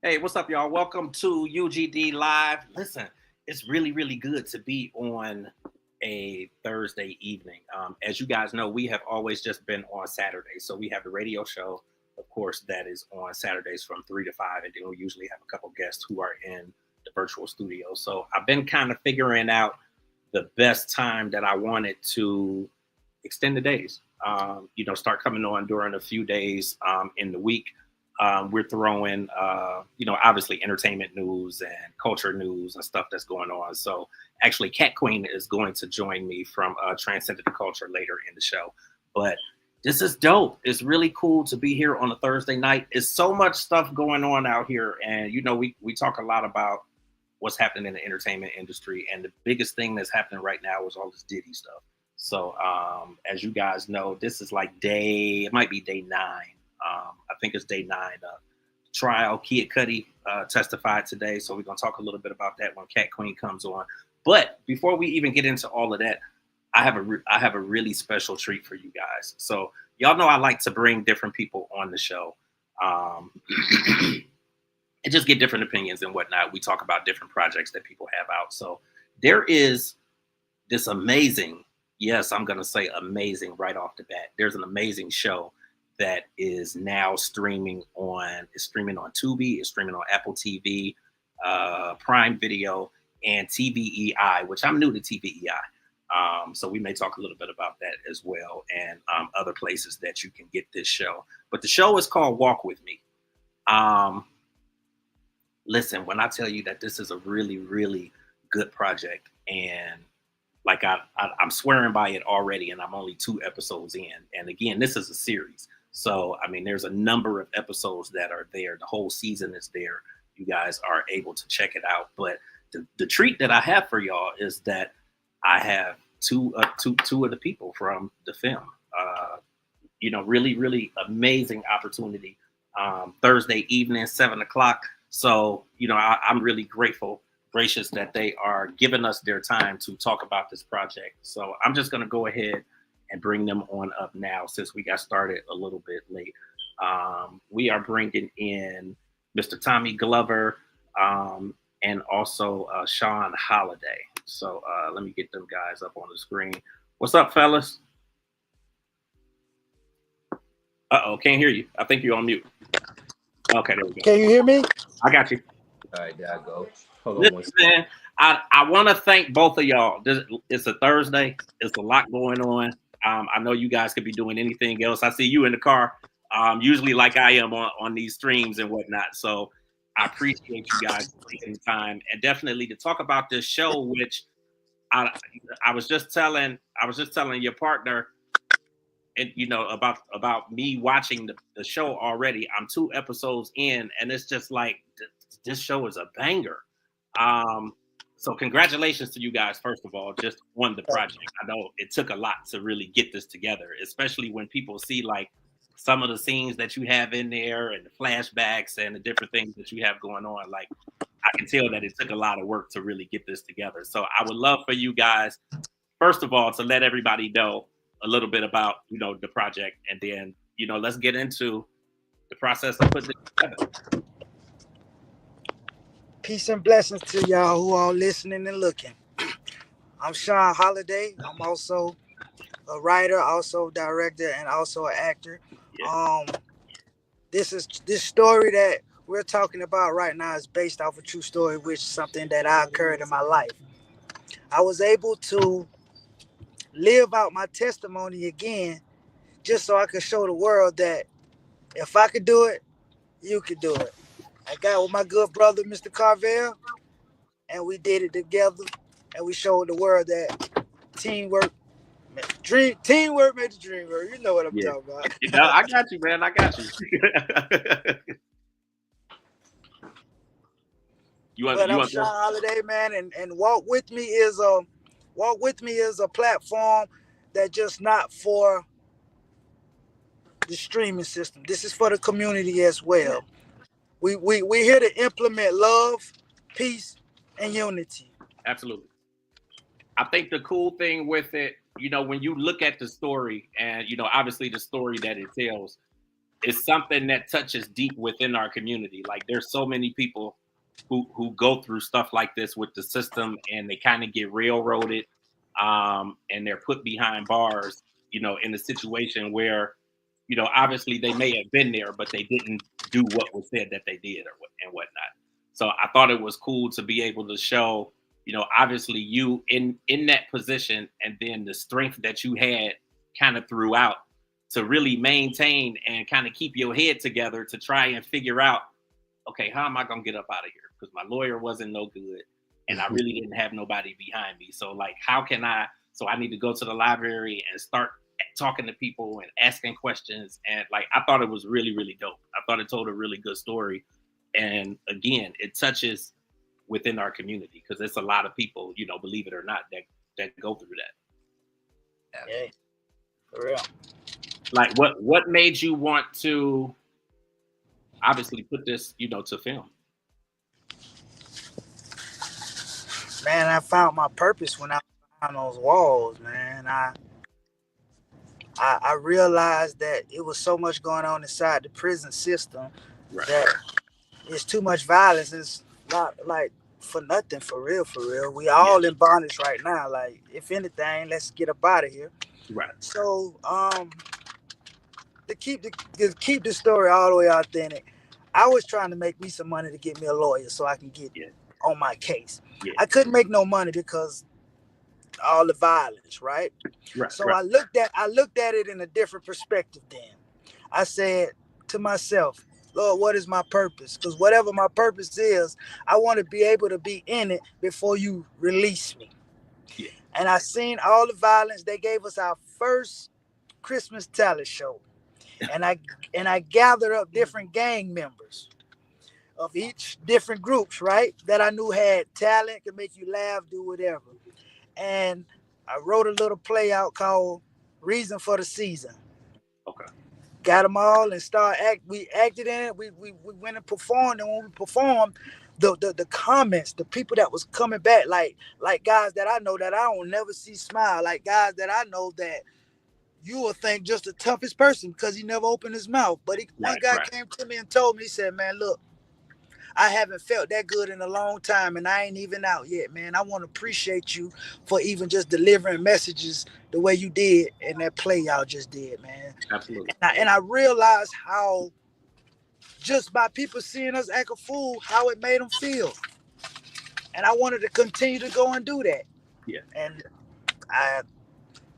Hey, what's up, y'all? Welcome to U.G.D Live. Listen, it's really, really good to be on a Thursday evening. As you guys know, we have always just been on Saturdays. So we have the radio show, of course, that is on Saturdays from 3 to 5. And then we usually have a couple guests who are in the virtual studio. So I've been kind of figuring out the best time that I wanted to extend the days. Start coming on during a few days in the week. We're throwing, obviously entertainment news and culture news and stuff that's going on. So actually, Cat Queen is going to join me from Transcendent Culture later in the show. But this is dope. It's really cool to be here on a Thursday night. It's so much stuff going on out here. And, we talk a lot about what's happening in the entertainment industry. And the biggest thing that's happening right now is all this Diddy stuff. So as you guys know, this is like it might be day 9. I think it's day 9. Trial, Kid Cudi testified today. So we're going to talk a little bit about that when Cat Queen comes on. But before we even get into all of that, I have a really special treat for you guys. So y'all know I like to bring different people on the show and just get different opinions and whatnot. We talk about different projects that people have out. So there is this amazing, yes, I'm going to say amazing right off the bat. There's an amazing show that is now streaming on Tubi, it's streaming on Apple TV, Prime Video, and TVEI, which I'm new to TVEI. So we may talk a little bit about that as well, and other places that you can get this show. But the show is called Walk With Me. Listen, when I tell you that this is a really, really good project, and like I'm swearing by it already, and I'm only 2 episodes in. And again, this is a series. So, I mean, there's a number of episodes that are there. The whole season is there. You guys are able to check it out. But the treat that I have for y'all is that I have two of the people from the film. Really, really amazing opportunity. Thursday evening, 7 o'clock. So, I'm really gracious that they are giving us their time to talk about this project. So I'm just going to go ahead and bring them on up now since we got started a little bit late. We are bringing in Mr. Tommy Glover and also Sean Holiday. So let me get them guys up on the screen. What's up, fellas? Uh-oh, can't hear you. I think you're on mute. Okay, there we go. Can you hear me? I got you. All right, there I go. Hold on Listen, one second. man, I want to thank both of y'all. It's a Thursday. It's a lot going on. I know you guys could be doing anything else. I see you in the car, usually like I am on these streams and whatnot. So I appreciate you guys taking the time, and definitely to talk about this show, which I was just telling your partner, and about me watching the show already. I'm 2 episodes in, and it's just like this show is a banger. So congratulations to you guys, first of all, just on the project. I know it took a lot to really get this together, especially when people see like some of the scenes that you have in there and the flashbacks and the different things that you have going on. Like, I can tell that it took a lot of work to really get this together. So I would love for you guys, first of all, to let everybody know a little bit about, the project, and then, let's get into the process of putting it together. Peace and blessings to y'all who are listening and looking. I'm Sean Holiday. I'm also a writer, also director, and also an actor. Yeah. This story that we're talking about right now is based off a true story, which is something that I occurred in my life. I was able to live out my testimony again, just so I could show the world that if I could do it, you could do it. I got with my good brother, Mr. Carvel, and we did it together, and we showed the world that teamwork made the dream work. You know what I'm talking about. I got you, man. I got you. I'm Sean Holiday, man, and Walk With Me is a platform that just not for the streaming system. This is for the community as well. We're here to implement love, peace, and unity. Absolutely. I think the cool thing with it, when you look at the story and, obviously the story that it tells, it's something that touches deep within our community. Like there's so many people who go through stuff like this with the system, and they kind of get railroaded, and they're put behind bars, in a situation where, obviously they may have been there, but they didn't do what was said that they did and whatnot. So I thought it was cool to be able to show, obviously you in that position, and then the strength that you had kind of throughout to really maintain and kind of keep your head together to try and figure out, okay, how am I going to get up out of here? Because my lawyer wasn't no good, and I really didn't have nobody behind me. So like, so I need to go to the library and start talking to people and asking questions. And like, I thought it was really, really dope. I thought it told a really good story. And again, it touches within our community, because there's a lot of people, believe it or not, that go through that. Yeah, for real. Like what made you want to obviously put this, to film? Man, I found my purpose when I was behind those walls, man. I realized that it was so much going on inside the prison system, Right. that it's too much violence. It's not like for nothing, for real, for real. We all in bondage right now. Like, if anything, let's get up out of here. Right. So, to keep the story all the way authentic, I was trying to make me some money to get me a lawyer so I can get on my case. Yeah. I couldn't make no money because all the violence, right? Right. So right. I looked at it in a different perspective then. I said to myself, Lord, what is my purpose? Because whatever my purpose is, I want to be able to be in it before you release me. Yeah. And I seen all the violence. They gave us our first Christmas talent show. And I gathered up different gang members of each different groups, right? That I knew had talent, could make you laugh, do whatever. And I wrote a little play out called Reason for the Season. Okay. Got them all and we acted in it. We went and performed, and when we performed, the comments, the people that was coming back, like guys that I know that I don't never see smile, like guys that I know that you will think just the toughest person because he never opened his mouth. But one guy came to me and told me, he said, man, look, I haven't felt that good in a long time, and I ain't even out yet, man. I want to appreciate you for even just delivering messages the way you did in that play y'all just did, man. Absolutely. And I realized how, just by people seeing us act a fool, how it made them feel. And I wanted to continue to go and do that. Yeah. And I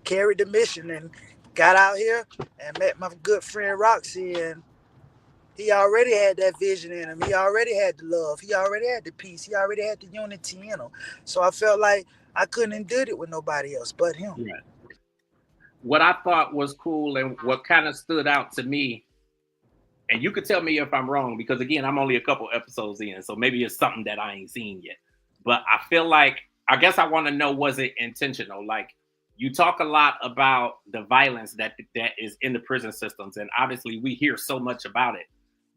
carried the mission and got out here and met my good friend Roxy, and he already had that vision in him. He already had the love. He already had the peace. He already had the unity in him. So I felt like I couldn't have did it with nobody else but him. Right. What I thought was cool and what kind of stood out to me, and you could tell me if I'm wrong, because again, I'm only a couple episodes in, so maybe it's something that I ain't seen yet. But I feel like, I guess I want to know, was it intentional? Like, you talk a lot about the violence that is in the prison systems, and obviously we hear so much about it.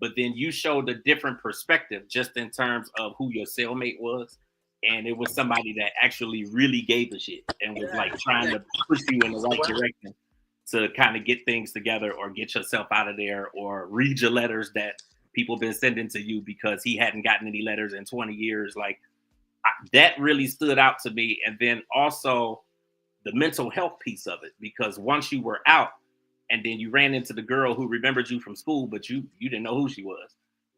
But then you showed a different perspective just in terms of who your cellmate was. And it was somebody that actually really gave a shit and was like trying to push you in the right direction to kind of get things together or get yourself out of there or read your letters that people been sending to you because he hadn't gotten any letters in 20 years. Like, that really stood out to me. And then also the mental health piece of it, because once you were out, and then you ran into the girl who remembered you from school, but you didn't know who she was.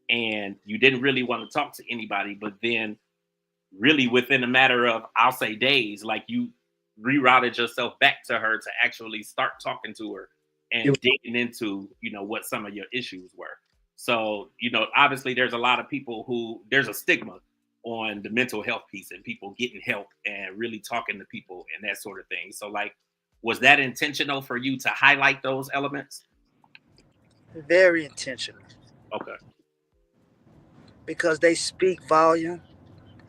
And you didn't really want to talk to anybody. But then really within a matter of, I'll say days, like you rerouted yourself back to her to actually start talking to her and digging into, what some of your issues were. So, obviously there's a lot of people there's a stigma on the mental health piece and people getting help and really talking to people and that sort of thing. So like, was that intentional for you to highlight those elements? Very intentional. Okay. Because they speak volume.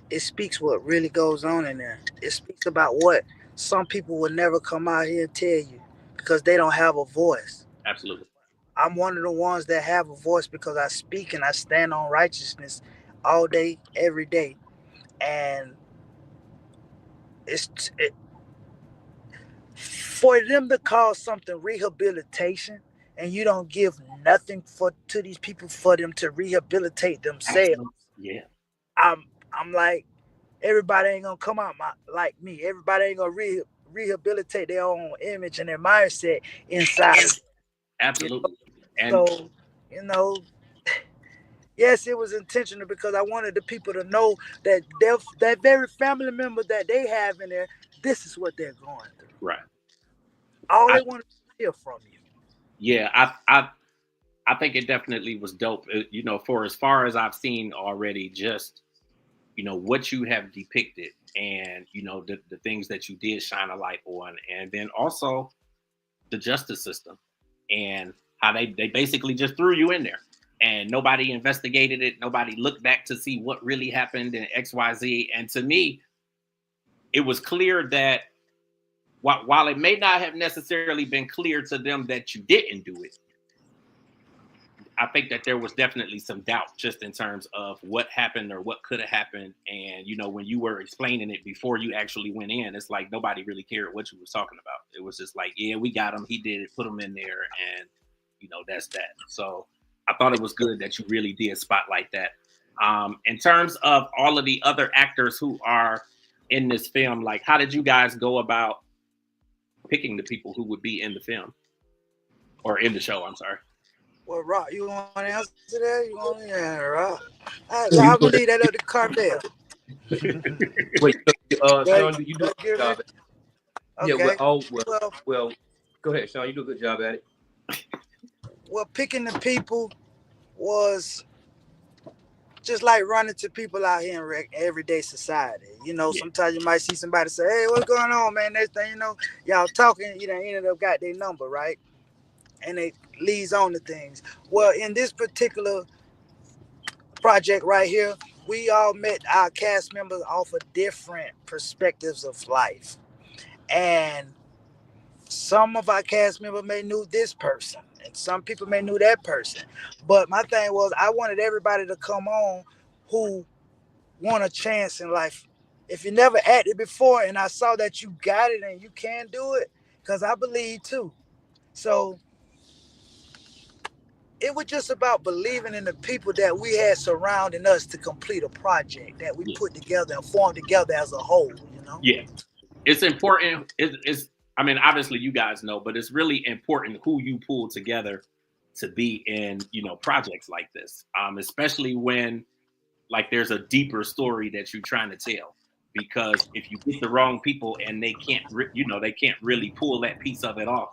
It speaks what really goes on in there. It speaks about what some people will never come out here and tell you because they don't have a voice. Absolutely. I'm one of the ones that have a voice because I speak and I stand on righteousness all day, every day. And for them to call something rehabilitation and you don't give nothing to these people for them to rehabilitate themselves. Absolutely. Yeah. I'm like, everybody ain't gonna come out like me. Everybody ain't gonna rehabilitate their own image and their mindset inside of them. You know? Absolutely. And So, you know, yes, it was intentional because I wanted the people to know that that very family member that they have in there, this is what they're going through. right. All I, they want to hear from you. yeah, I think it definitely was dope. You know, for as far as I've seen already, just what you have depicted, and the things that you did shine a light on, and then also the justice system and how they basically just threw you in there and nobody investigated it. Nobody looked back to see what really happened in XYZ. And to me, it was clear that while it may not have necessarily been clear to them that you didn't do it, I think that there was definitely some doubt just in terms of what happened or what could have happened. And, when you were explaining it before you actually went in, it's like nobody really cared what you was talking about. It was just like, yeah, we got him. He did it, put him in there. And, that's that. So I thought it was good that you really did spotlight that. In terms of all of the other actors who are in this film, like, how did you guys go about picking the people who would be in the film or in the show? I'm sorry. Well, Rock, you want to answer that? You want to Rock? You I go believe that up to Carmel. Wait, Right. Sean, you do a good job. Okay. Yeah, well, go ahead, Sean. You do a good job at it. Well, picking the people was just like running to people out here in everyday society. Yeah. Sometimes you might see somebody say, "Hey, what's going on, man?" Next thing y'all talking, ended up got their number, right? And it leads on to things. Well, in this particular project right here, we all met our cast members off of different perspectives of life. And some of our cast members may knew this person and some people may knew that person. But my thing was I wanted everybody to come on who want a chance in life. If you never acted before and I saw that you got it and you can do it, because I believe too. So it was just about believing in the people that we had surrounding us to complete a project that we put together and formed together as a whole, Yeah. It's important. It's I mean, obviously you guys know, but it's really important who you pull together to be in, projects like this. Especially when like there's a deeper story that you're trying to tell. Because if you get the wrong people and they can't really pull that piece of it off,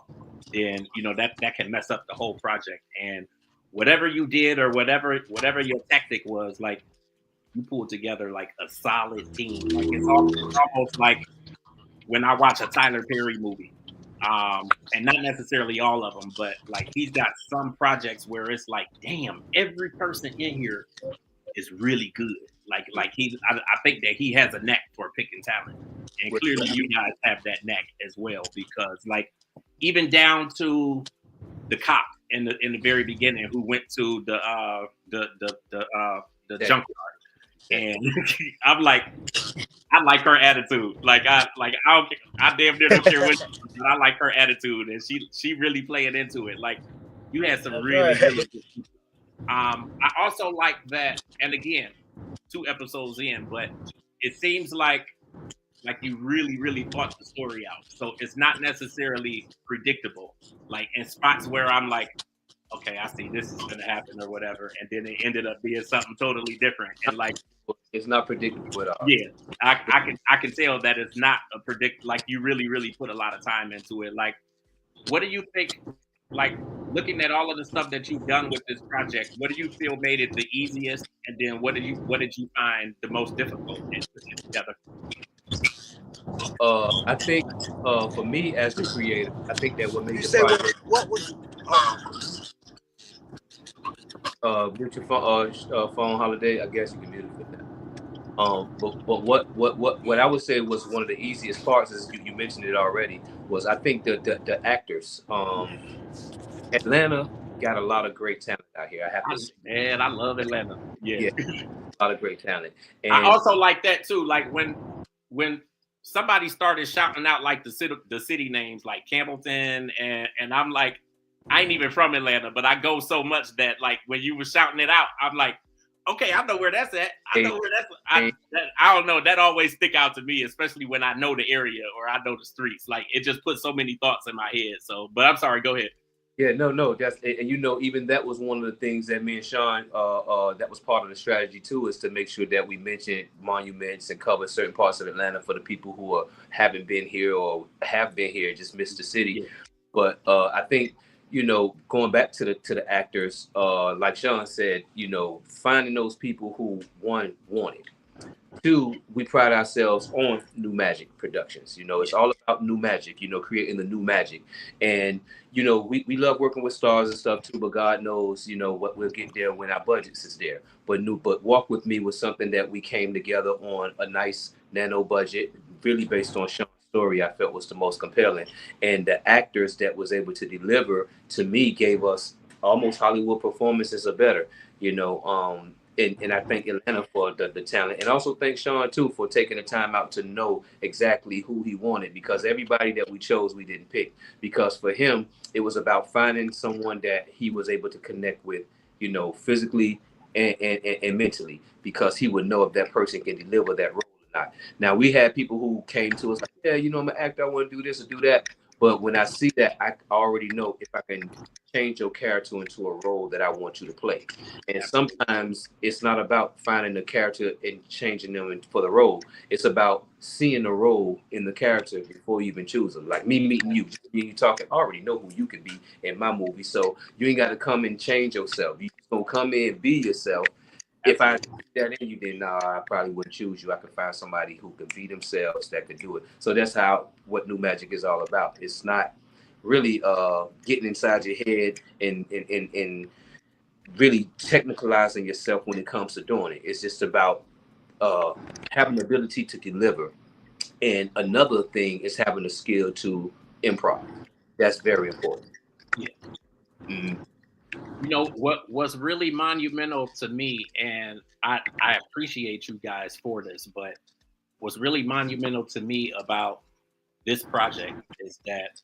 then that can mess up the whole project. And whatever you did or whatever your tactic was, like you pulled together like a solid team. Like it's almost like when I watch a Tyler Perry movie, and not necessarily all of them, but like he's got some projects where it's like, damn, every person in here is really good. Like I think that he has a knack for picking talent, and clearly you guys have that knack as well, because like even down to the cop in the very beginning who went to the junkyard, and I'm like, I like her attitude. Like I damn near don't care what she does, but I like her attitude, and she really playing into it. Like you had some really good people. I also like that, and again, 2 episodes in, but it seems like you really, really thought the story out. So it's not necessarily predictable. Like in spots where I'm like, okay, I see this is gonna happen or whatever, and then it ended up being something totally different. And like it's not predictable at all. Yeah, I can tell that it's not a predict. Like you really, really put a lot of time into it. Like, what do you think? Like looking at all of the stuff that you've done with this project, what do you feel made it the easiest? And then what did you find the most difficult in putting it together? I think for me as the creator, I think that what made the project. What was mute your phone holiday. I guess you can mute it for that. But what I would say was one of the easiest parts, is you mentioned it already, was I think the actors. Atlanta got a lot of great talent out here. I have to say. Man, I love Atlanta. Yeah. A lot of great talent. And I also like that too. Like when somebody started shouting out like the city names like Campbellton, and I'm like, I ain't even from Atlanta, but I go so much that like when you were shouting it out, I'm like, okay, I know where that's at. I know where that's. I don't know. That always stick out to me, especially when I know the area or I know the streets. Like it just puts so many thoughts in my head. So, but I'm sorry. Go ahead. Yeah, no, that's and you know, even that was one of the things that me and Sean, that was part of the strategy too, is to make sure that we mention monuments and cover certain parts of Atlanta for the people who haven't been here or have been here, just missed the city. Yeah. But I think, you know, going back to the actors, like Sean said, you know, finding those people who want it. Two, we pride ourselves on new magic productions. You know, it's all about new magic, you know, creating the new magic. And, you know, we love working with stars and stuff too, but God knows, you know, what we'll get there when our budgets is there. But Walk With Me was something that we came together on a nice nano budget, really based on Sean's story. I felt was the most compelling. And the actors that was able to deliver to me gave us almost Hollywood performances or better, you know. And I thank Atlanta for the talent, and also thank Sean too for taking the time out to know exactly who he wanted, because everybody that we chose we didn't pick, because for him it was about finding someone that he was able to connect with, you know, physically and mentally, because he would know if that person can deliver that role or not. Now we had people who came to us like, yeah, you know, I'm an actor, I want to do this or do that, but when I see that, I already know if I can change your character into a role that I want you to play. And sometimes it's not about finding the character and changing them for the role. It's about seeing the role in the character before you even choose them. Like me meeting you, just me you talking, I already know who you can be in my movie. So you ain't got to come and change yourself. You just gonna come in and be yourself. If I see that in you, then I probably wouldn't choose you. I could find somebody who could be themselves that could do it. So that's how what new magic is all about. It's not really getting inside your head and really technicalizing yourself when it comes to doing it. It's just about having the ability to deliver. And another thing is having the skill to improv. That's very important. Yeah. Mm. You know what was really monumental to me, and I appreciate you guys for this, but what's really monumental to me about this project is that,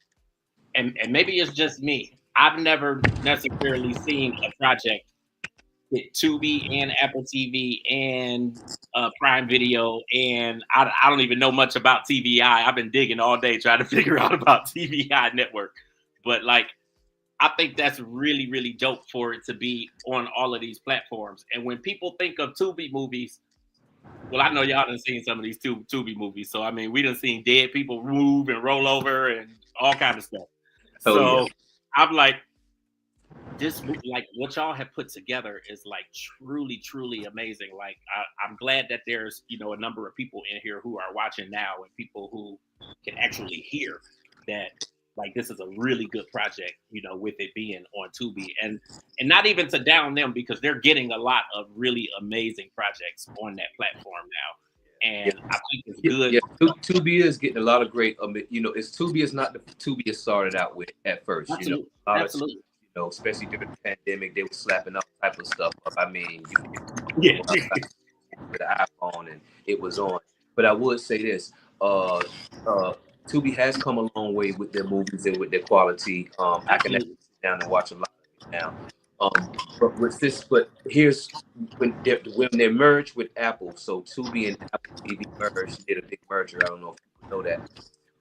and maybe it's just me, I've never necessarily seen a project with Tubi and Apple TV and Prime Video, and I don't even know much about TVI. I've been digging all day trying to figure out about TVI network, but like I think that's really really dope for it to be on all of these platforms. And when people think of Tubi movies, well, I know y'all done seen some of these Tubi movies, so I mean we done seen dead people move and roll over and all kind of stuff. Oh yeah. So I'm like, this like what y'all have put together is like truly amazing. Like I'm glad that there's, you know, a number of people in here who are watching now and people who can actually hear that like this is a really good project, you know, with it being on Tubi. And not even to down them, because they're getting a lot of really amazing projects on that platform now, Yeah. and I think it's good. Yeah, Tubi is getting a lot of great. You know, it's Tubi is not the Tubi it started out with at first. You know, Absolutely. a lot of, Absolutely. you know, especially during the pandemic, they were slapping all type of stuff up. I mean, you Yeah. could with the iPhone and it was on. But I would say this: Tubi has come a long way with their movies and with their quality. I can actually Absolutely. sit down and watch a lot of it now. But here's when they merged with Apple. So Tubi and Apple TV merged, did a big merger. I don't know if people know that.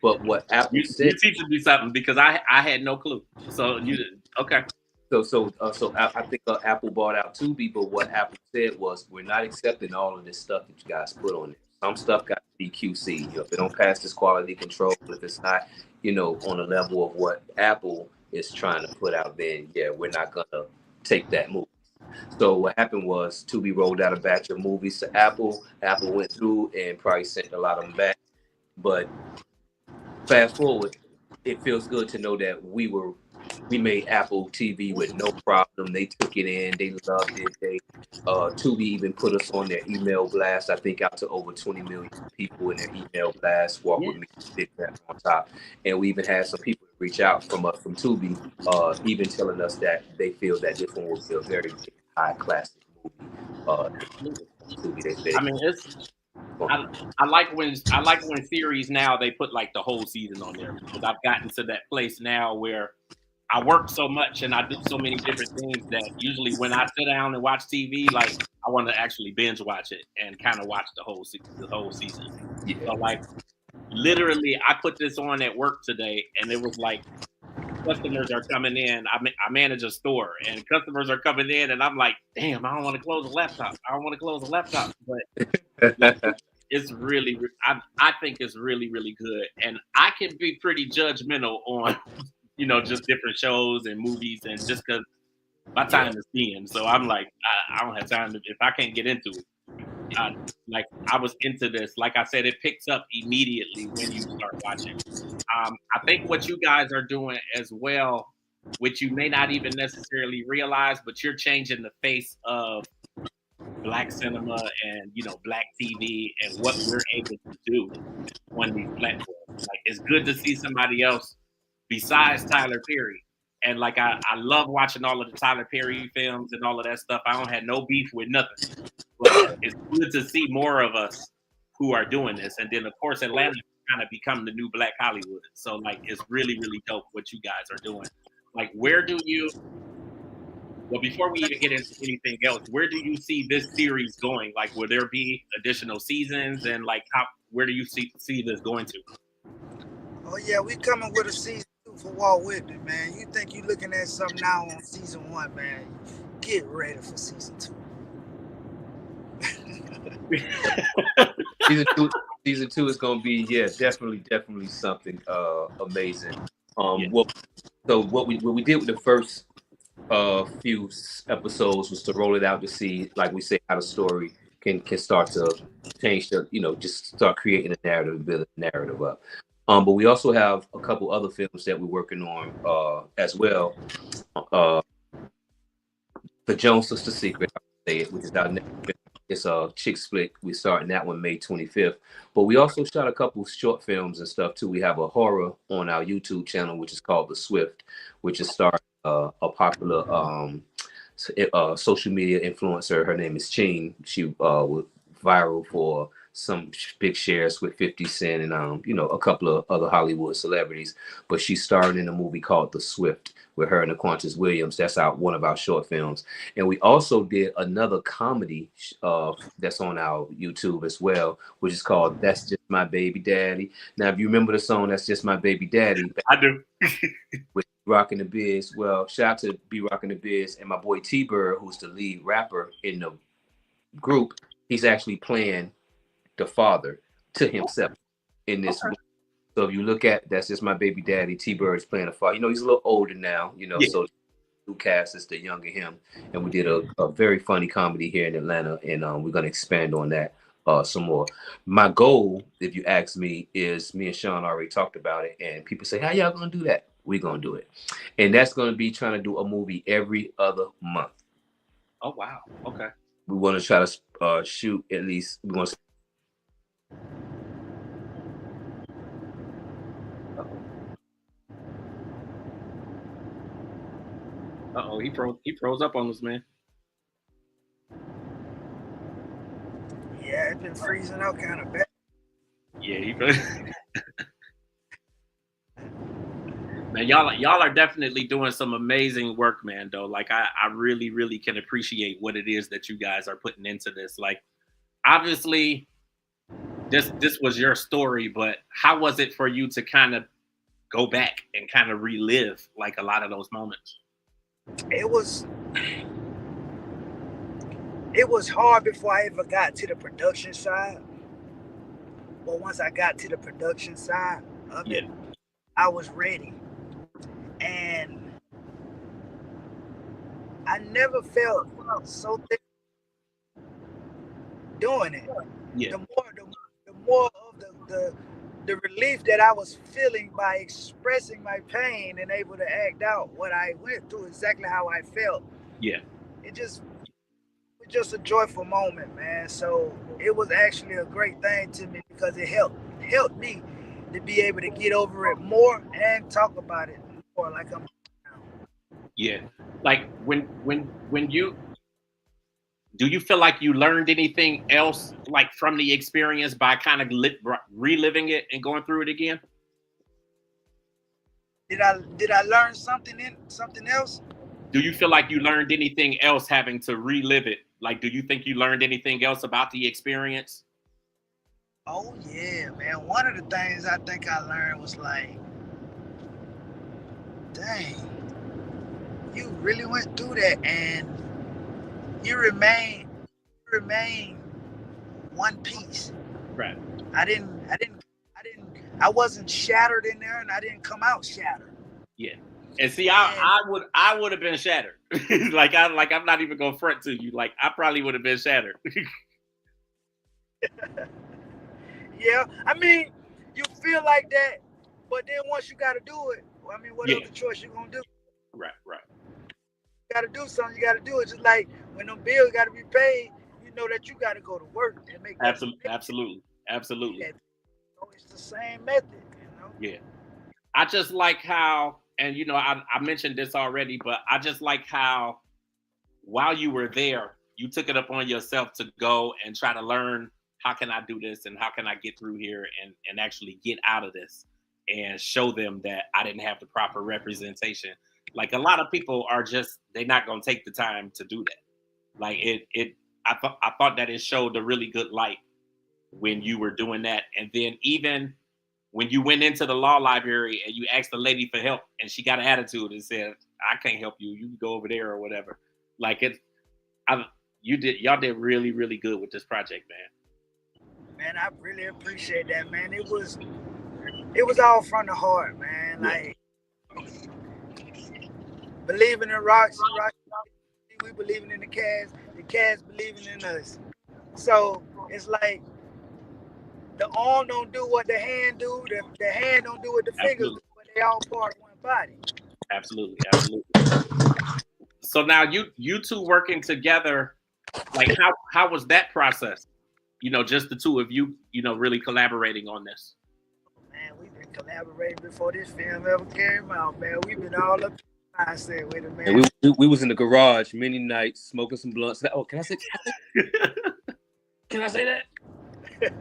But what Apple said, You're teaching me something because I had no clue. So you okay? I think Apple bought out Tubi. But what Apple said was, we're not accepting all of this stuff that you guys put on it. Some stuff got to be QC. You know, if it don't pass this quality control, if it's not, you know, on the level of what Apple is trying to put out, then yeah, we're not gonna take that move. So what happened was Tubi rolled out a batch of movies to Apple. Apple went through and probably sent a lot of them back. But fast forward, it feels good to know that we made Apple TV with no problem. They took it in, they loved it. Tubi even put us on their email blast. I think out to over 20 million people in their email blast. Walk Yeah. with me, big that on top. And we even had some people reach out from us from Tubi, even telling us that they feel that this one will be a very high classic movie. Tubi, they I said. mean, I like when series now they put like the whole season on there, because I've gotten to that place now where I work so much and I do so many different things that usually when I sit down and watch TV, like I want to actually binge watch it and kind of watch the whole season. Yeah. So like literally, I put this on at work today, and it was like customers are coming in. I manage a store, and customers are coming in, and I'm like, damn, I don't want to close a laptop. I don't want to close a laptop, but like it's really, I think it's really, really good, and I can be pretty judgmental on just different shows and movies, and just because my Yeah. time is thin, so I'm like, I don't have time if I can't get into it. I, like I was into this. Like I said, it picks up immediately when you start watching. I think what you guys are doing as well, which you may not even necessarily realize, but you're changing the face of black cinema and black TV and what we're able to do on these platforms. Like it's good to see somebody else besides Tyler Perry. And like I love watching all of the Tyler Perry films and all of that stuff. I don't have no beef with nothing. But it's good to see more of us who are doing this. And then of course Atlanta kind of become the new Black Hollywood. So like it's really, really dope what you guys are doing. Like well, before we even get into anything else, where do you see this series going? Like, will there be additional seasons, and like, where do you see this going to? Oh yeah, we coming with a season 2 for Walt Whitman, man. You think you looking at something now on season 1, man? Get ready for season 2. Season two is gonna be definitely something amazing. Yeah. What we did with the first few episodes was to roll it out to see, like we say, how the story can start to change the, just start creating a narrative, build a narrative up. But we also have a couple other films that we're working on as well. The Jones Sister Secret, I would say it, which is our next. It's a chick flick. We're starting that one May 25th. But we also shot a couple short films and stuff too. We have a horror on our YouTube channel, which is called The Swift, which is starring a popular social media influencer. Her name is Ching. She was viral for some big shares with 50 Cent and a couple of other Hollywood celebrities. But she starred in a movie called The Swift with her and Aquantis Williams. That's one of our short films. And we also did another comedy that's on our YouTube as well, which is called That's Just My Baby Daddy. Now, if you remember the song That's Just My Baby Daddy, I do. with Rockin' the Biz. Well, shout out to B Rockin' the Biz and my boy T-Bird, who's the lead rapper in the group. He's actually playing the father to himself in this movie. So if you look at That's Just My Baby Daddy, T-Bird is playing the father. He's a little older now, Yeah. So the new cast is the younger him. And we did a very funny comedy here in Atlanta, and we're going to expand on that some more. My goal, if you ask me, is me and Sean already talked about it, and people say, how y'all going to do that? We're going to do it. And that's going to be trying to do a movie every other month. Oh, wow. Okay. We want to try to shoot at least, we're going to Uh-oh, he froze up on us, man. Yeah, it's been freezing out kind of bad. Yeah, man, y'all are definitely doing some amazing work, man, though. Like I really, really can appreciate what it is that you guys are putting into this. Like, obviously, this was your story, but how was it for you to kind of go back and kind of relive like a lot of those moments? It was hard before I ever got to the production side. But once I got to the production side of it, I was ready. And I never felt so thick doing it. Yeah. The more of the relief that I was feeling by expressing my pain and able to act out what I went through, exactly how I felt. Yeah. It was just a joyful moment, man. So it was actually a great thing to me because it helped me to be able to get over it more and talk about it more like I'm now. Yeah. Like when you do you feel like you learned anything else like from the experience by kind of reliving it and going through it again? Did I learn something else? Do you feel like you learned anything else having to relive it? Like, do you think you learned anything else about the experience? Oh yeah, man. One of the things I think I learned was like, dang, you really went through that and you remain one piece. Right. I wasn't shattered in there and I didn't come out shattered. Yeah. And see, And I would have been shattered. I'm not even gonna front to you. Like I probably would have been shattered. yeah, I mean, you feel like that, but then once you gotta do it, I mean, what Yeah. other choice you gonna do? Right, right. You gotta do something, you gotta do it. Just like when them bills gotta be paid, you know that you gotta go to work and make that. Absolutely. So it's the same method, you know? Yeah. I just like how, and I mentioned this already, but I just like how while you were there, you took it upon yourself to go and try to learn how can I do this and how can I get through here and actually get out of this and show them that I didn't have the proper representation. Like a lot of people are just they're not gonna take the time to do that. Like I thought that it showed a really good light when you were doing that. And then even when you went into the law library and you asked the lady for help and she got an attitude and said, I can't help you, you can go over there or whatever. Like y'all did really, really good with this project, man. Man, I really appreciate that, man. It was all from the heart, man. Yeah. Like believing in Roxy, we believing in the Cavs believing in us. So it's like the arm don't do what the hand do, the hand don't do what the fingers do, but they all part of one body. Absolutely. So now you two working together, like how was that process? Just the two of you, really collaborating on this. Man, we've been collaborating before this film ever came out, man. We've been all up. I said, wait a minute. And we was in the garage many nights smoking some blunts. Oh, can I say? Can I say that?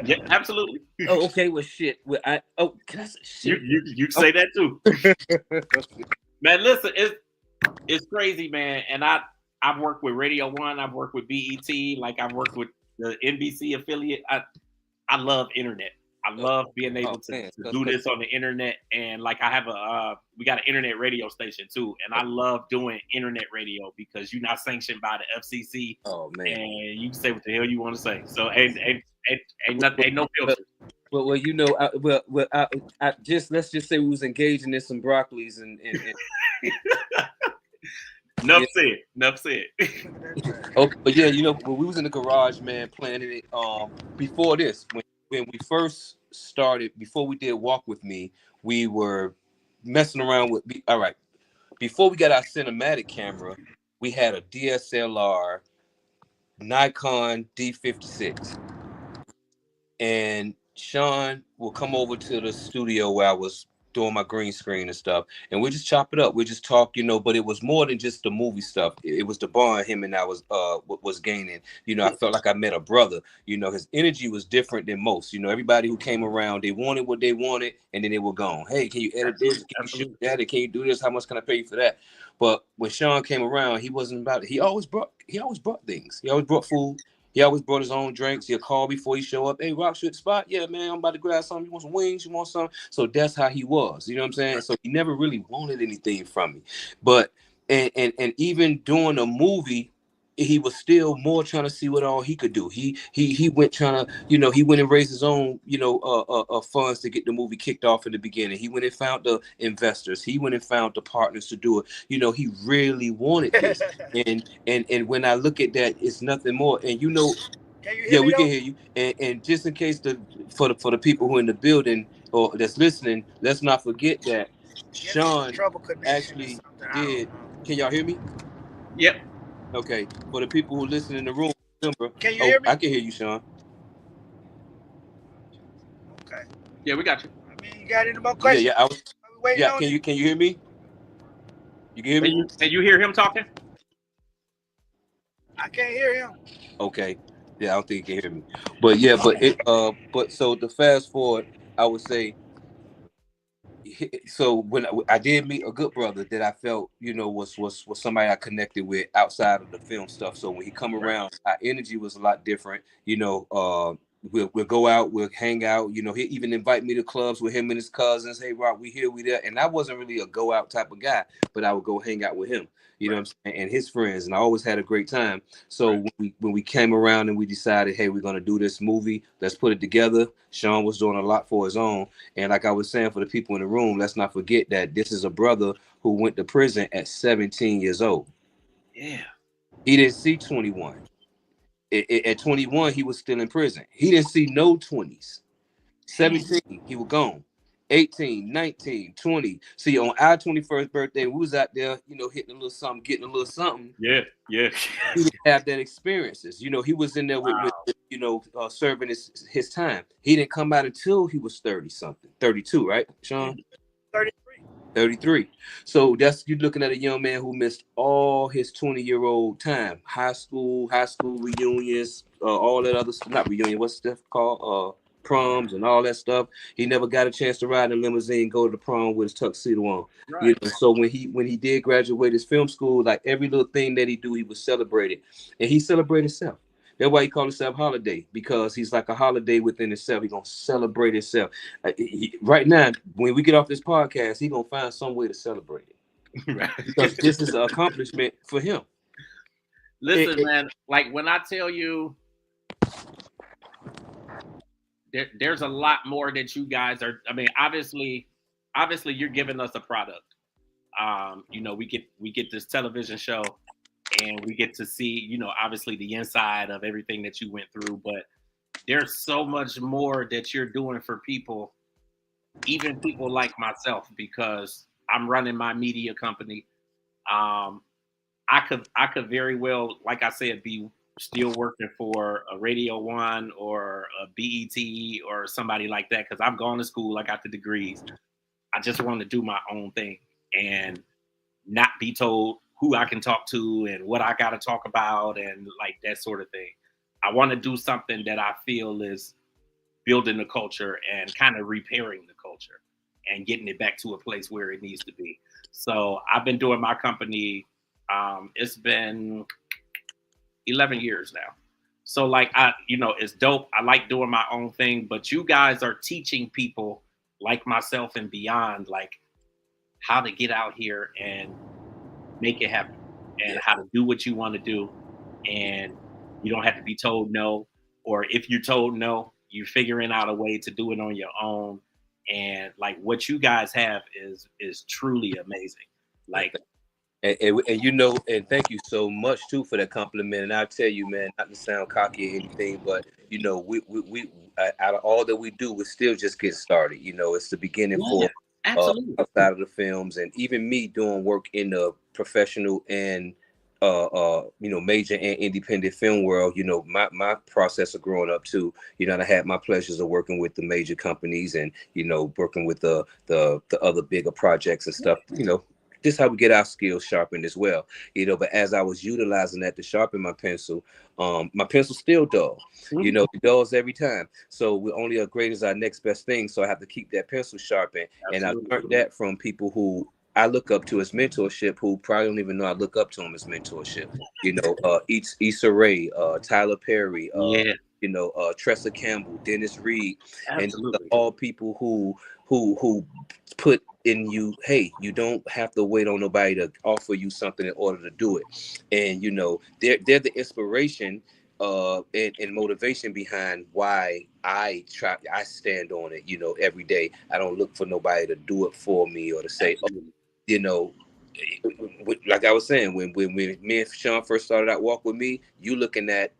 Yeah, absolutely. Oh, okay. Well, shit. Can I say shit? You say that too. Man, listen, it's crazy, man. And I've worked with Radio One, I've worked with BET, like I've worked with the NBC affiliate. I love internet. I love being able to do this on the internet. And like I have we got an internet radio station too. And I love doing internet radio because you're not sanctioned by the FCC. Oh man. And you can say what the hell you want to say. So ain't no filter. Well, I just let's just say we was engaging in some broccolis and Enough said. Okay, but yeah, when we was in the garage, man, planning it. Before this, when we first started, before we did Walk With Me, we were messing around with. All right, before we got our cinematic camera, we had a DSLR Nikon D56, and Sean will come over to the studio where I was doing my green screen and stuff, and we just chop it up. We just talk, but it was more than just the movie stuff. It was the bond him and I was gaining. I felt like I met a brother. His energy was different than most. Everybody who came around, they wanted what they wanted, and then they were gone. Hey, can you edit this? Can you shoot that? Can you do this? How much can I pay you for that? But when Sean came around, he wasn't about it. He always brought things. He always brought food. He always brought his own drinks. He'll call before he show up. Hey, Rock, you at the spot? Yeah, man, I'm about to grab something. You want some wings? You want some? So that's how he was. You know what I'm saying? So he never really wanted anything from me. But and even doing a movie, he was still more trying to see what all he could do. He went trying to, he went and raised his own, funds to get the movie kicked off in the beginning. He went and found the investors. He went and found the partners to do it. He really wanted this. and when I look at that, it's nothing more. And can you yeah, we can hear you. And just in case for the people who are in the building or that's listening, let's not forget that Sean actually did. Can y'all hear me? Yep. Okay, for the people who listen in the room, remember, can you hear me? I can hear you, Sean. Okay. Yeah, we got you. I mean, you got any more questions? Yeah, can you hear me? You can hear me? Can you hear him talking? I can't hear him. Okay. Yeah, I don't think you can hear me. But yeah, but so to fast forward, I would say, So when I did meet a good brother that I felt, you know, was somebody I connected with outside of the film stuff. So when he come around, our energy was a lot different. You know, we'll go out, we'll hang out. You know, he even invite me to clubs with him and his cousins. Hey, Rob, we here, we there. And I wasn't really a go out type of guy, but I would go hang out with him. You know what I'm saying? And his friends, and I always had a great time. So when we came around and we decided, hey, we're gonna do this movie, let's put it together. Sean was doing a lot for his own, and like I was saying for the people in the room, let's not forget that this is a brother who went to prison at 17 years old. Yeah. He didn't see 21. At 21, he was still in prison. He didn't see no 20s. 17, he was gone. 18, 19, 20. See, on our 21st birthday, we was out there, you know, hitting a little something, getting a little something. Yeah. Yeah. He didn't have that experiences. You know, he was in there with Wow. you know, serving his time. He didn't come out until he was 30 something, 32, right, Sean? 33. 33. So that's, you're looking at a young man who missed all his 20-year-old time, high school reunions, all that other stuff, not reunion, what's stuff called? Proms and all that stuff. He never got a chance to ride in a limousine, go to the prom with his tuxedo on. You Right. know, so when he did graduate his film school, like every little thing that he do, he was celebrated. And he celebrated himself. That's why he called himself Holiday, because he's like a holiday within himself. He's gonna celebrate himself. Right now, when we get off this podcast, he's gonna find some way to celebrate it, Right. because this is an accomplishment for him. Listen, man, like when I tell you there's a lot more that you guys are, I mean, obviously you're giving us a product. You know, we get this television show and we get to see, you know, obviously the inside of everything that you went through, but there's so much more that you're doing for people, even people like myself, because I'm running my media company. Um, I could very well, like I said, be still working for a Radio One or a BET or somebody like that, because I've gone to school, I got the degrees. I just want to do my own thing and not be told who I can talk to and what I got to talk about and like that sort of thing. I want to do something that I feel is building the culture and kind of repairing the culture and getting it back to a place where it needs to be. So I've been doing my company. It's been 11 years now. So like you know, it's dope. I like doing my own thing, but you guys are teaching people like myself and beyond, like how to get out here and make it happen and how to do what you want to do. And you don't have to be told no, or if you're told no, you're figuring out a way to do it on your own. And like what you guys have is truly amazing. Like, And you know, and thank you so much too for that compliment. And I'll tell you, man, not to sound cocky or anything, but you know, we out of all that we do, we still just get started. You know, it's the beginning yeah, for absolutely. outside of the films, and even me doing work in the professional and you know, major and independent film world. You know, my process of growing up too. You know, I had my pleasures of working with the major companies and, you know, working with the other bigger projects and stuff. You know, this is how we get our skills sharpened as well. You know, but as I was utilizing that to sharpen my pencil still dull. You know, it dulls every time. So we're only as great as our next best thing. So I have to keep that pencil sharpened. And I Absolutely. learned that from people who I look up to as mentorship, who probably don't even know I look up to them as mentorship. You know, Issa Rae, Tyler Perry, Yeah, you know, Tressa Campbell, Dennis Reed, and absolutely. all people who put in you, hey, you don't have to wait on nobody to offer you something in order to do it. And you know, they're the inspiration and motivation behind why I stand on it, you know, every day. I don't look for nobody to do it for me or to say, oh, Absolutely. you know, like I was saying, when me and Sean first started out Walk With Me, you looking at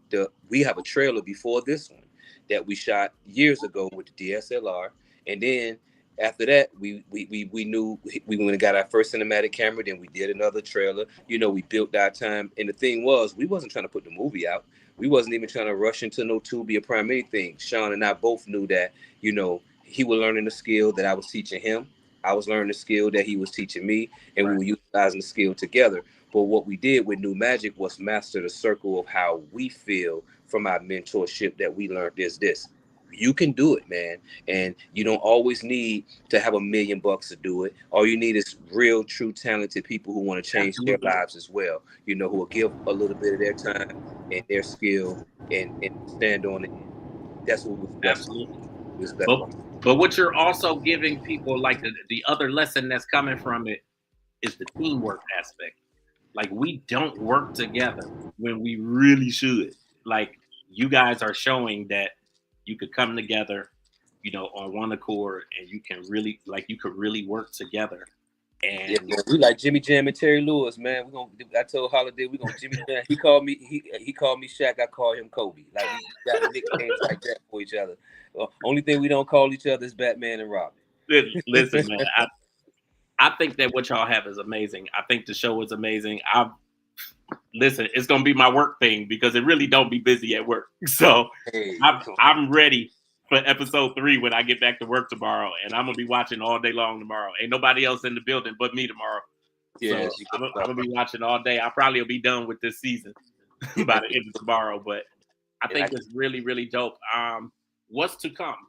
we have a trailer before this one that we shot years ago with the DSLR. And then after that, we knew we went and got our first cinematic camera. Then we did another trailer. You know, we built our time. And the thing was, we wasn't trying to put the movie out. We wasn't even trying to rush into no Tubi or Prime anything. Sean and I both knew that, you know, he was learning the skill that I was teaching him. I was learning the skill that he was teaching me, and we Right. were utilizing the skill together. But what we did with New Magic was master the circle of how we feel from our mentorship that we learned is this. you can do it, man. And you don't always need to have $1 million to do it. All you need is real, true, talented people who want to change their lives as well. You know, who will give a little bit of their time and their skill and stand on it. That's what was best. Absolutely. Was best. But what you're also giving people, like the other lesson that's coming from it, is the teamwork aspect. Like, we don't work together when we really should. Like, you guys are showing that you could come together, you know, on one accord, and you can really, like, you could really work together. And yeah, man, we like Jimmy Jam and Terry Lewis, man. We gonna. I told Holiday we gonna Jimmy Jam. He called me. He called me Shaq. I call him Kobe. Like, we got nicknames like that for each other. Only thing we don't call each other is Batman and Robin. listen, man, I think that what y'all have is amazing. I think the show is amazing. Listen, it's gonna be my work thing because it really don't be busy at work. So hey, I'm ready for episode 3 when I get back to work tomorrow, and I'm gonna be watching all day long tomorrow. Ain't nobody else in the building but me tomorrow. Yeah, so I'm gonna be watching all day. I probably will be done with this season by the end of tomorrow, but I think it's really, really dope. What's to come?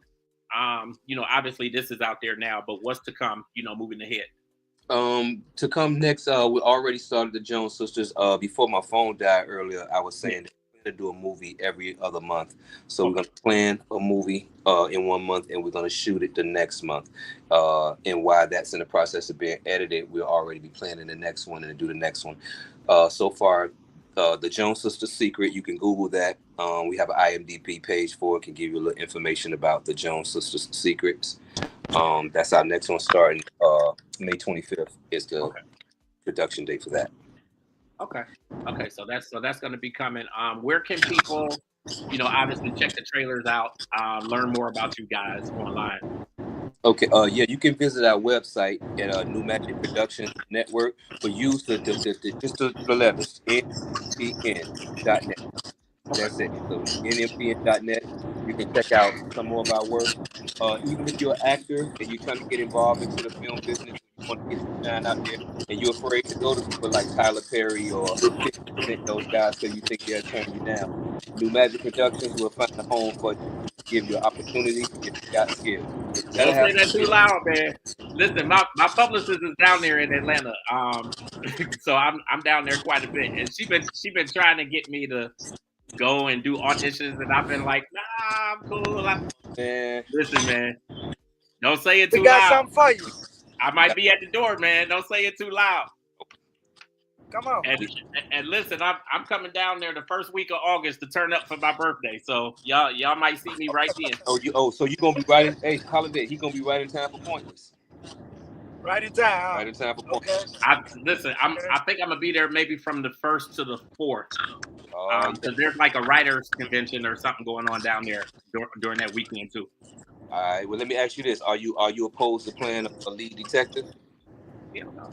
You know, obviously this is out there now, but what's to come, you know, moving ahead? To come next, we already started the Jones Sisters. Before my phone died earlier, I was saying that we're gonna do a movie every other month. So we're gonna plan a movie in 1 month, and we're gonna shoot it the next month. And while that's in the process of being edited, we'll already be planning the next one and do the next one. So far, the Jones Sisters Secret, you can Google that. We have an IMDb page for it, can give you a little information about the Jones Sisters Secrets. That's our next one starting May 25th is the production date for that. Okay. So that's going to be coming. Where can people, you know, obviously check the trailers out, learn more about you guys online? Okay. Yeah, you can visit our website at New Magic Production Network, but use the letters NMPN.net. That's it. So NMPN.net. You can check out some more of our work. Even if you're an actor and you're trying to get involved into the film business, you want to get your shine out there, and you're afraid to go to people like Tyler Perry or 50 those guys because you think they'll turn you down. New Magic Productions will find a home for you, give you an opportunity if you got skills. Don't say that too loud, man. Listen, my publicist is down there in Atlanta, so I'm down there quite a bit, and she been trying to get me to go and do auditions, and I've been like, nah, I'm cool. Listen, man, don't say it too loud. We got something for you. I might be at the door, man. Don't say it too loud. Come on. And listen, I'm coming down there the first week of August to turn up for my birthday. So y'all might see me right then. So you gonna be right in? Hey, Holiday, he gonna be right in time for Pointless. Right in time. Huh? Right in time for Pointless. Okay. I think I'm gonna be there maybe from the 1st to the 4th. Because there's like a writers convention or something going on down there during that weekend too. All right. Well, let me ask you this: Are you opposed to playing a lead detective? Yeah, no.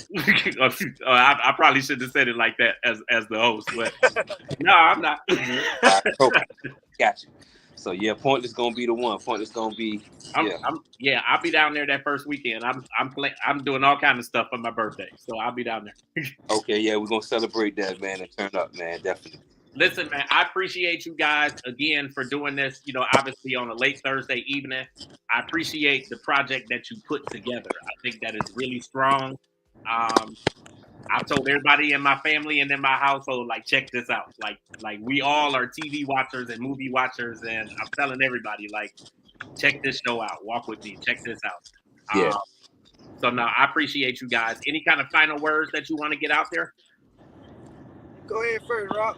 I probably shouldn't have said it like that as the host, but no, I'm not. Got you. So yeah, Pointless gonna be the one. Pointless gonna be. I'll be down there that first weekend. I'm doing all kind of stuff for my birthday, so I'll be down there. Okay, yeah, we're gonna celebrate that, man, and turn up, man, definitely. Listen, man, I appreciate you guys again for doing this. You know, obviously on a late Thursday evening. I appreciate the project that you put together. I think that is really strong. I've told everybody in my family and in my household, like, check this out. Like we all are TV watchers and movie watchers, and I'm telling everybody, like, check this show out. Walk with me. Check this out. Yeah. So now I appreciate you guys. Any kind of final words that you want to get out there? Go ahead first, Rock.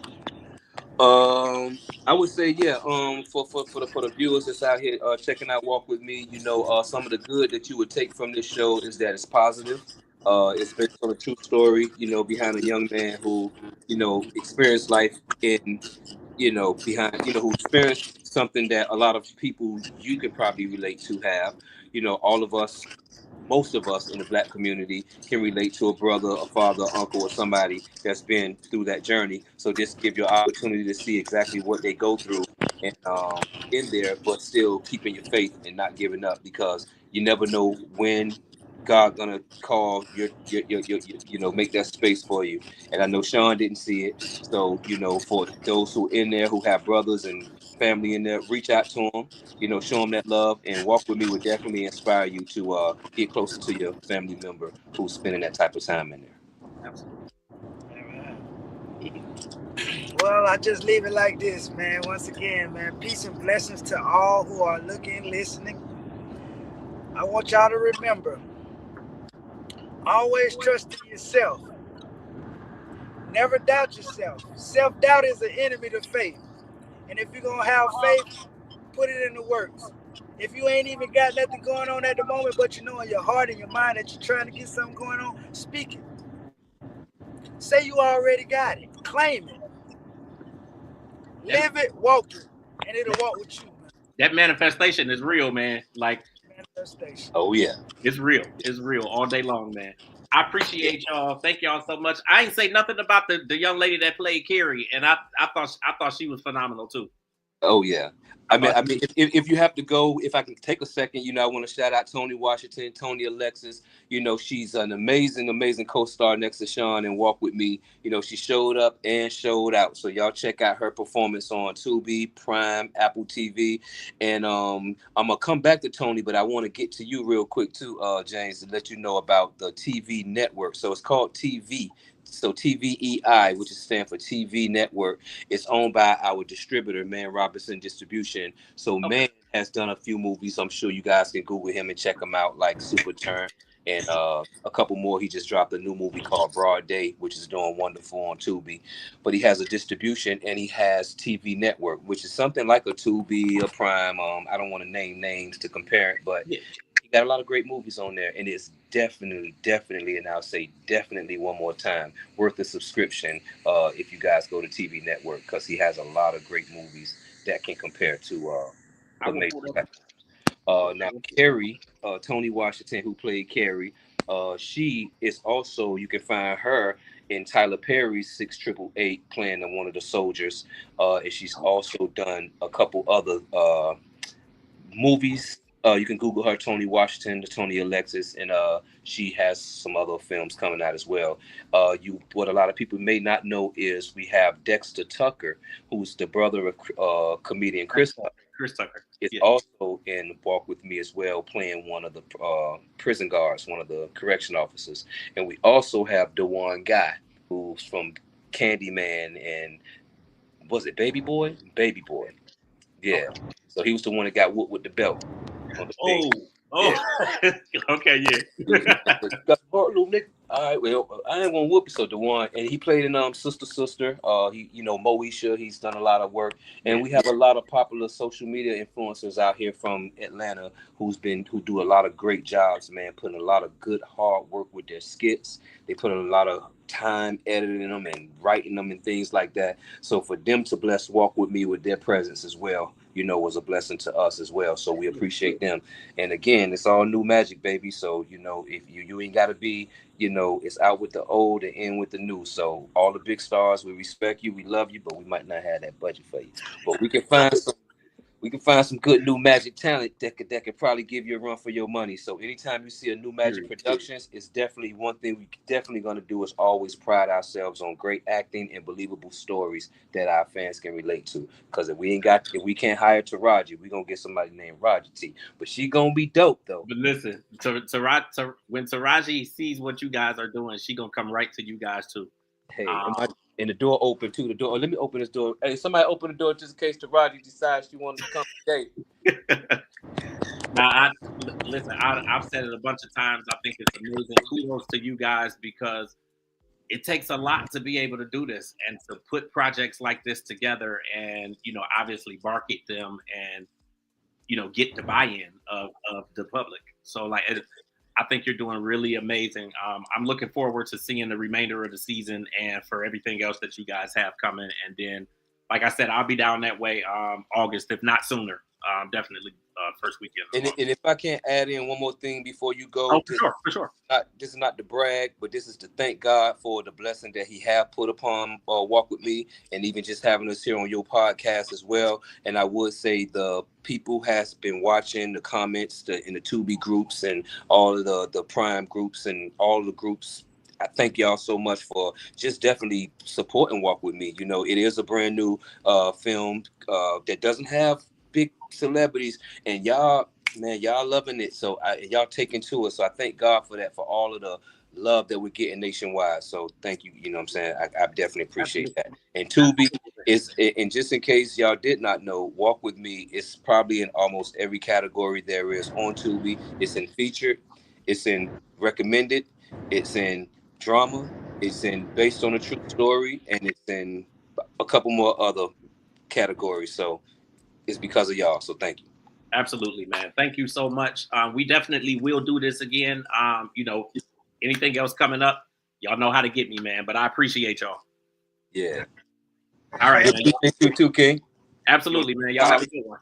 I would say, yeah, for the viewers that's out here checking out Walk With Me, you know, some of the good that you would take from this show is that it's positive. It's based on a true story, you know, behind a young man who, you know, experienced life in, you know, who experienced something that a lot of people you could probably relate to have. You know, all of us, most of us in the Black community can relate to a brother, a father, uncle, or somebody that's been through that journey. So this gives you an opportunity to see exactly what they go through and in there, but still keeping your faith and not giving up, because you never know when God gonna call your make that space for you. And I know Sean didn't see it, so for those who in there who have brothers and family in there, reach out to them. Show them that love, and Walk With Me would definitely inspire you to get closer to your family member who's spending that type of time in there. Absolutely. Well, I just leave it like this, man. Once again, man, peace and blessings to all who are looking, listening. I want y'all to remember, always trust in yourself. Never doubt yourself. Self-doubt is an enemy to faith. And if you're going to have faith, put it in the works. If you ain't even got nothing going on at the moment, but you know in your heart and your mind that you're trying to get something going on, speak it. Say you already got it. Claim it. Live it, walk it, and it'll walk with you, man. That manifestation is real, man. Like, Manifestation. Oh yeah, it's real. It's real all day long, man. I appreciate y'all. Thank y'all so much. I ain't say nothing about the young lady that played Carrie, and I thought she was phenomenal too. oh yeah. I mean, if you have to go, if I can take a second, I want to shout out Tony Washington, Tony Alexis. She's an amazing, amazing co-star next to Sean and Walk With Me. She showed up and showed out. So y'all check out her performance on Tubi, Prime, Apple TV. And I'm gonna come back to Tony, but I want to get to you real quick too, James, to let you know about the TV network. So it's called TV. So TVEI, which is stand for TV Network, is owned by our distributor, Man Robinson Distribution. So Okay. Man has done a few movies. I'm sure you guys can Google him and check him out, like Super Turn and a couple more. He just dropped a new movie called Broad Day, which is doing wonderful on Tubi. But he has a distribution and he has TV Network, which is something like a Tubi, a Prime. I don't want to name names to compare it, but Yeah. he got a lot of great movies on there, and it's definitely, and I'll say definitely one more time, worth the subscription if you guys go to TV Network, because he has a lot of great movies that can compare to I the will major pull that. platforms. Now, Carrie, Tony Washington, who played Carrie, she is also, you can find her in Tyler Perry's 6888 playing one of the soldiers, and she's also done a couple other movies. You can Google her, Tony Washington, Tony Alexis, and she has some other films coming out as well. What a lot of people may not know is we have Dexter Tucker, who's the brother of comedian Chris Tucker. Chris Tucker Is yeah. also in Walk With Me as well, playing one of the prison guards, one of the correction officers. And we also have Dewan Guy, who's from Candyman and was it Baby Boy? Baby Boy. Yeah. So he was the one that got whooped with the belt on the thing. Oh, okay, yeah. Got the little nigga. All right, well, I ain't gonna whoop you. So Dewan, and he played in Sister. He Moesha. He's done a lot of work, and we have a lot of popular social media influencers out here from Atlanta who do a lot of great jobs, man. Putting a lot of good hard work with their skits. They put a lot of time editing them and writing them and things like that. So for them to bless Walk With Me with their presence as well, was a blessing to us as well. So we appreciate them. And again, it's all new magic, baby. So if you ain't gotta be, it's out with the old and in with the new. So all the big stars, we respect you, we love you, but we might not have that budget for you. But we can find some good new magic talent that could probably give you a run for your money. So anytime you see a new magic productions, it's definitely one thing we definitely gonna do is always pride ourselves on great acting and believable stories that our fans can relate to. Because if we can't hire Taraji, we gonna get somebody named Roger T. But she gonna be dope though. But listen, when Taraji sees what you guys are doing, she gonna come right to you guys too. Hey, and the door open too. The door. Let me open this door. Hey, somebody open the door just in case Taraji decides she wanted to come today. Now, listen. I've said it a bunch of times. I think it's amazing. Kudos to you guys because it takes a lot to be able to do this and to put projects like this together, and obviously market them and get the buy-in of the public. So I think you're doing really amazing. I'm looking forward to seeing the remainder of the season and for everything else that you guys have coming. And then, like I said, I'll be down that way August, if not sooner. definitely first weekend. And if I can't add in one more thing before you go, Oh, for sure. This is not to brag, but this is to thank God for the blessing that He have put upon Walk With Me, and even just having us here on your podcast as well. And I would say the people has been watching the comments in the Tubi groups and all of the Prime groups and all the groups. I thank y'all so much for just definitely supporting Walk With Me. You know, it is a brand new film that doesn't have big celebrities, and y'all loving it. So y'all taking to it. So I thank God for that, for all of the love that we're getting nationwide. So thank you. You know what I'm saying? I definitely appreciate that. And Tubi is, and just in case y'all did not know, Walk With Me is probably in almost every category there is on Tubi. It's in featured, it's in recommended, it's in drama, it's in based on a true story, and it's in a couple more other categories. So it's because of y'all. So thank you. Absolutely, man. Thank you so much. We definitely will do this again. You know, anything else coming up, y'all know how to get me, man. But I appreciate y'all. Yeah. All right, man. Thank you too, King. Absolutely, man. Y'all have a good one.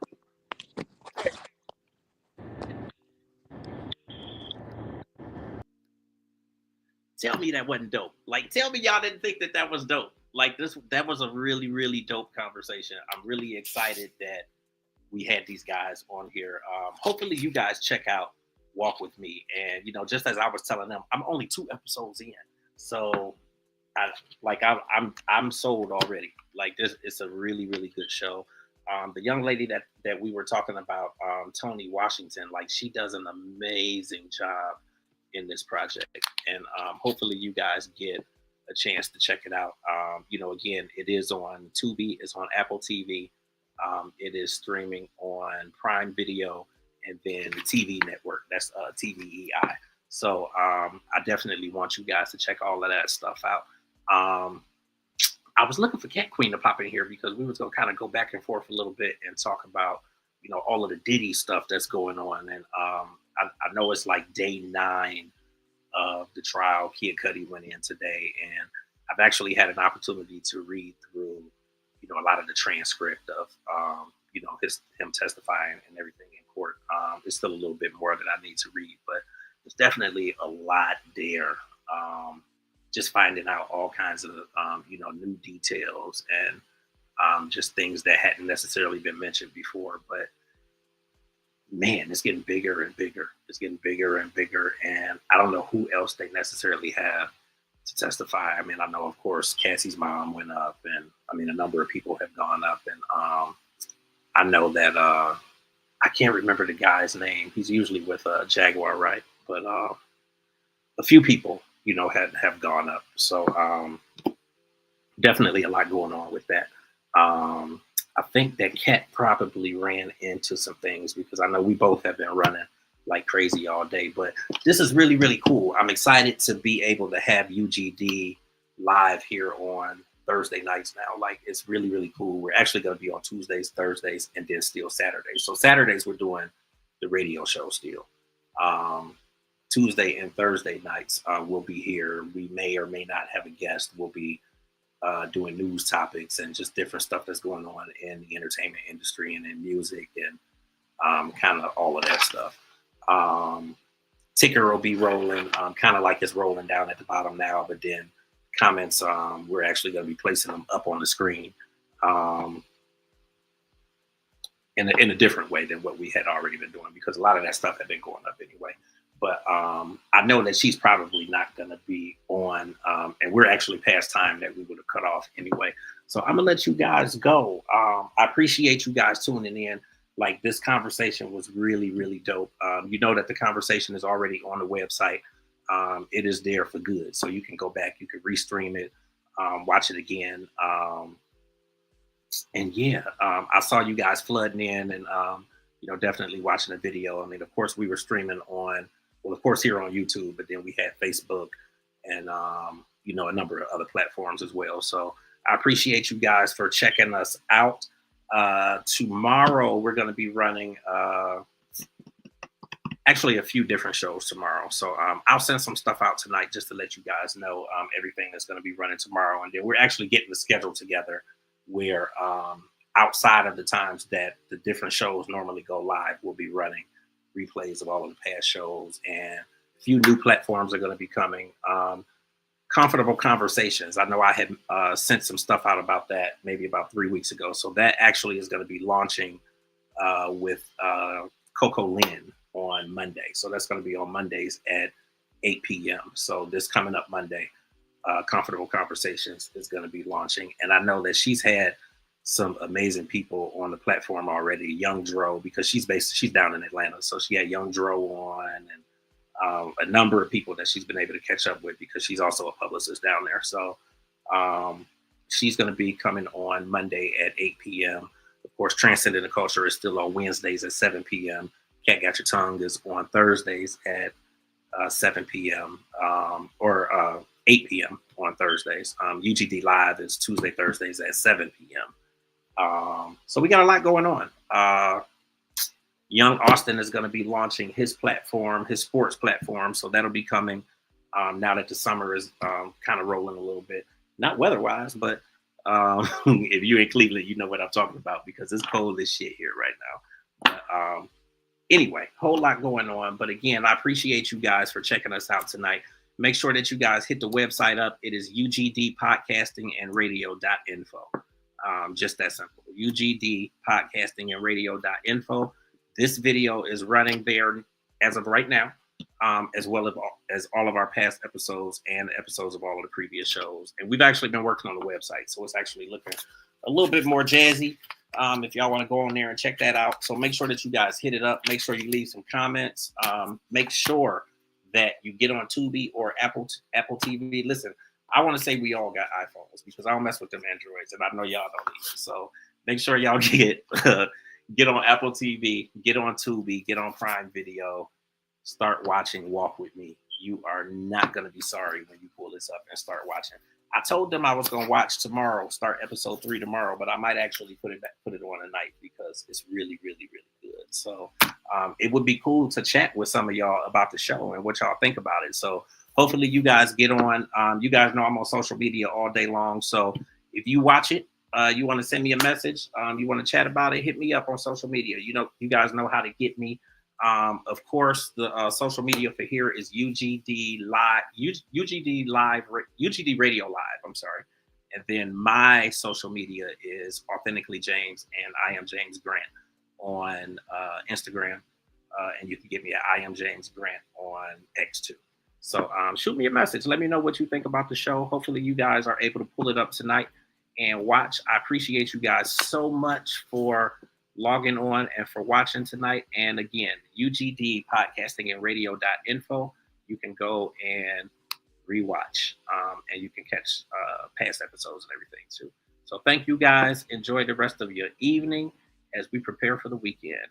Tell me that wasn't dope. Like, tell me y'all didn't think that was dope. Like, that was a really, really dope conversation. I'm really excited that we had these guys on here. Hopefully you guys check out Walk With Me. And, you know, just as I was telling them, I'm only 2 episodes in. So I'm sold already. Like, this, it's a really, really good show. The young lady that we were talking about, Toni Washington, like, she does an amazing job in this project. And hopefully you guys get a chance to check it out. You know, again, it is on Tubi, it's on Apple TV. It is streaming on Prime Video and then the TV network. That's TVEI. So I definitely want you guys to check all of that stuff out. I was looking for Cat Queen to pop in here because we was going to kind of go back and forth a little bit and talk about, you know, all of the Diddy stuff that's going on. And I know it's like day 9 of the trial. Kid Cudi went in today, and I've actually had an opportunity to read through, you know, a lot of the transcript of, you know, him testifying and everything in court. There's still a little bit more that I need to read, but there's definitely a lot there. Just finding out all kinds of, you know, new details and just things that hadn't necessarily been mentioned before. But man, it's getting bigger and bigger. It's getting bigger and bigger. And I don't know who else they necessarily have to testify. I mean, I know, of course, Cassie's mom went up, and I mean, a number of people have gone up. And I know that I can't remember the guy's name. He's usually with Jaguar, right? But a few people, you know, have gone up. So definitely a lot going on with that. I think that Cat probably ran into some things because I know we both have been running like crazy all day, but this is really, really cool. I'm excited to be able to have U.G.D live here on Thursday nights now. Like, it's really, really cool. We're actually going to be on Tuesdays, Thursdays, and then still Saturdays. So Saturdays, we're doing the radio show still. Tuesday and Thursday nights, we'll be here. We may or may not have a guest. We'll be doing news topics and just different stuff that's going on in the entertainment industry and in music and kind of all of that stuff. Ticker will be rolling, kind of like it's rolling down at the bottom now, but then comments, we're actually going to be placing them up on the screen in a different way than what we had already been doing, because a lot of that stuff had been going up anyway. But I know that she's probably not going to be on, and we're actually past time that we would have cut off anyway. So I'm going to let you guys go. I appreciate you guys tuning in. Like, this conversation was really, really dope. You know that the conversation is already on the website. It is there for good. So you can go back, you can restream it, watch it again. And yeah, I saw you guys flooding in and, you know, definitely watching the video. I mean, of course, we were streaming on, well, of course, here on YouTube, but then we had Facebook and, you know, a number of other platforms as well. So I appreciate you guys for checking us out. Tomorrow, we're going to be running actually a few different shows tomorrow. So I'll send some stuff out tonight just to let you guys know everything that's going to be running tomorrow. And then we're actually getting the schedule together where outside of the times that the different shows normally go live, we'll be running replays of all of the past shows, and a few new platforms are going to be coming. Comfortable Conversations. I know I had sent some stuff out about that maybe about 3 weeks ago. So that actually is going to be launching with Coco Lynn on Monday. So that's going to be on Mondays at 8 p.m. So this coming up Monday, Comfortable Conversations is going to be launching. And I know that she's had some amazing people on the platform already. Young Dro, because she's down in Atlanta. So she had Young Dro on, and a number of people that she's been able to catch up with because she's also a publicist down there. So she's going to be coming on Monday at 8 p.m. Of course, Transcendent Culture is still on Wednesdays at 7 p.m. Cat Got Your Tongue is on Thursdays at 7 p.m. Or 8 p.m. on Thursdays. U.G.D Live is Tuesday, Thursdays at 7 p.m. So we got a lot going on. Young Austin is going to be launching his platform, his sports platform. So that'll be coming now that the summer is kind of rolling a little bit. Not weather-wise, but if you're in Cleveland, you know what I'm talking about because it's cold as shit here right now. But, anyway, whole lot going on. But again, I appreciate you guys for checking us out tonight. Make sure that you guys hit the website up. It is UGD Podcasting and Radio.info. Just that simple. UGD Podcasting and Radio.info. This video is running there as of right now, as well as all of our past episodes and episodes of all of the previous shows. And we've actually been working on the website, so it's actually looking a little bit more jazzy. If y'all want to go on there and check that out. So make sure that you guys hit it up. Make sure you leave some comments. Make sure that you get on Tubi or Apple TV. Listen, I want to say we all got iPhones because I don't mess with them Androids, and I know y'all don't either. So make sure y'all get on Apple TV, get on Tubi, get on Prime Video, start watching Walk With Me. You are not going to be sorry when you pull this up and start watching. I told them I was going to watch tomorrow, start episode 3 tomorrow, but I might actually put it on tonight because it's really, really, really good. So it would be cool to chat with some of y'all about the show and what y'all think about it. So hopefully you guys get on. You guys know I'm on social media all day long. So if you watch it, you want to send me a message, you want to chat about it, hit me up on social media. You know, you guys know how to get me. Of course, the social media for here is UGD Live, UGD Live, UGD Radio Live. I'm sorry. And then my social media is Authentically James, and I am James Grant on Instagram. And you can get me at I am James Grant on X2. So shoot me a message. Let me know what you think about the show. Hopefully you guys are able to pull it up tonight and watch. I appreciate you guys so much for logging on and for watching tonight. And again, UGD Podcasting and Radio.info. You can go and rewatch and you can catch past episodes and everything too. So thank you guys. Enjoy the rest of your evening as we prepare for the weekend.